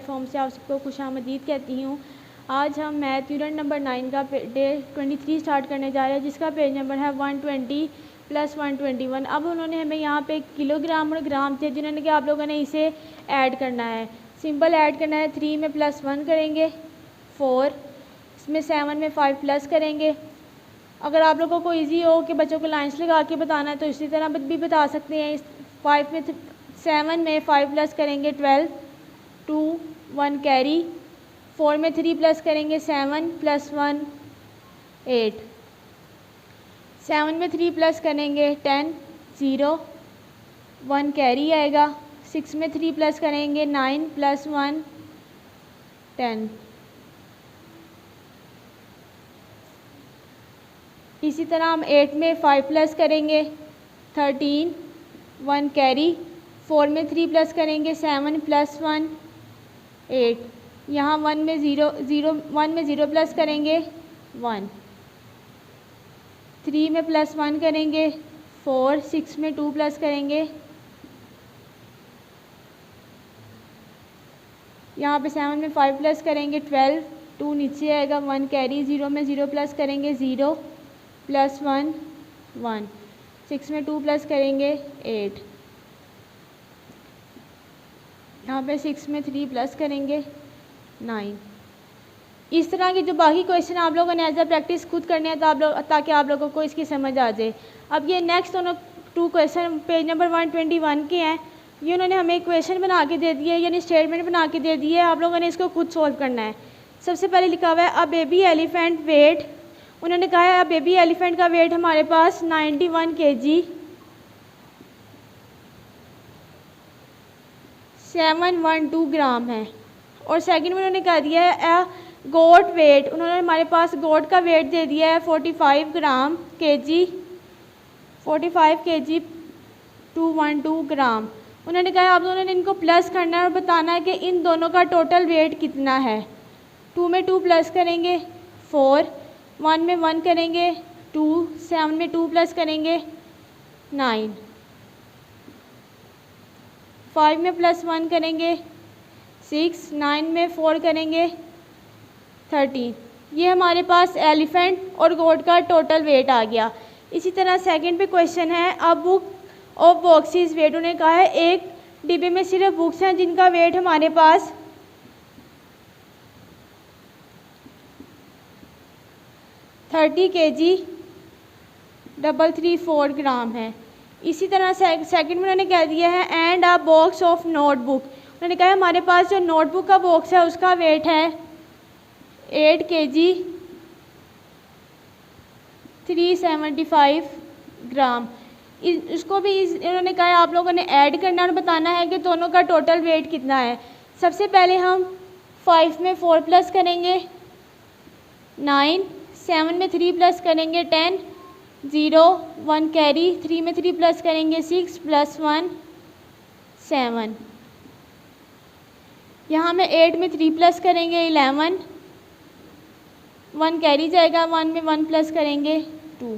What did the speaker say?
Platform से आप सबको खुशामदीद कहती हूँ। आज हम मैथ यूनिट नंबर 9 का डे 23 स्टार्ट करने जा रहे हैं, जिसका पेज नंबर है 120 + 121। अब उन्होंने हमें यहाँ पे किलोग्राम और ग्राम थे, जिन्होंने कि आप लोगों ने इसे ऐड करना है। सिंपल ऐड करना है। 3 में +1 करेंगे 4, इसमें 7 में 5 प्लस करेंगे। अगर आप लोगों को इजी हो कि बच्चों को लाइन्स लगा के बताना है तो इसी तरह भी बता सकते हैं। 7 में 5 प्लस करेंगे 12, 2 1 कैरी। 4 में 3 प्लस करेंगे 7 + 1 8। 7 में 3 प्लस करेंगे 10 0 1 कैरी आएगा। 6 में 3 प्लस करेंगे 9 + 1 10। इसी तरह हम 8 में 5 प्लस करेंगे 13 1 कैरी। 4 में 3 प्लस करेंगे 7 + 1 8। यहाँ 1 में 0 प्लस करेंगे 1। 3 में +1 करेंगे 4। 6 में 2 प्लस करेंगे, यहाँ पे 7 में 5 प्लस करेंगे 12, 2 नीचे आएगा 1 कैरी। 0 में 0 प्लस करेंगे 0 + 1 1। 6 में 2 प्लस करेंगे 8, यहाँ पे 6 में 3 प्लस करेंगे 9। इस तरह के जो बाकी क्वेश्चन आप लोगों ने एज अ प्रैक्टिस खुद करने हैं ताकि आप लोगों को इसकी समझ आ जाए। अब ये नेक्स्ट दोनों 2 क्वेश्चन पेज नंबर 121 के हैं। ये उन्होंने हमें इक्वेशन बना के दे दी है, यानी स्टेटमेंट बना के दे दी है। आप लोगों ने इसको खुद सॉल्व करना है। सबसे पहले लिखा हुआ है अ बेबी एलिफेंट वेट। उन्होंने कहा है अ बेबी एलिफेंट का वेट हमारे पास 91 kg 712 ग्राम है। और सेकंड में उन्होंने कह दिया है अ गोट वेट। उन्होंने हमारे पास गोट का वेट दे दिया है 45 kg 212 ग्राम। उन्होंने कहा आप दोनों ने इनको प्लस करना है और बताना है कि इन दोनों का टोटल वेट कितना है। 2 में 2 प्लस करेंगे 4, 1 में 1 करेंगे 2, 7 में 2 प्लस करेंगे 9, 5 में +1 करेंगे 6, 9 में 4 करेंगे 13। ये हमारे पास एलिफेंट और गोट का टोटल वेट आ गया। इसी तरह सेकंड पे क्वेश्चन है अब बुक ऑफ बॉक्सेस वेट। उन्होंने कहा है एक डिब्बे में सिर्फ बुक्स हैं जिनका वेट हमारे पास 30 kg 334 ग्राम है। इसी तरह सेकंड में उन्होंने कह दिया है and a box of notebook. उन्होंने कहा हमारे पास जो नोटबुक का बॉक्स है उसका वेट है 8 kg 375 ग्राम। इसको भी इन्होंने कहा आप लोगों ने ऐड करना और बताना है कि दोनों का टोटल वेट कितना है। सबसे पहले हम 5 में 4 प्लस करेंगे 9, 7 में 3 प्लस करेंगे 10, 0 1 कैरी। 3 में 3 प्लस करेंगे 6 + 1 7। यहाँ में 8 में 3 प्लस करेंगे 11, 1 कैरी जाएगा। 1 में 1 प्लस करेंगे 2।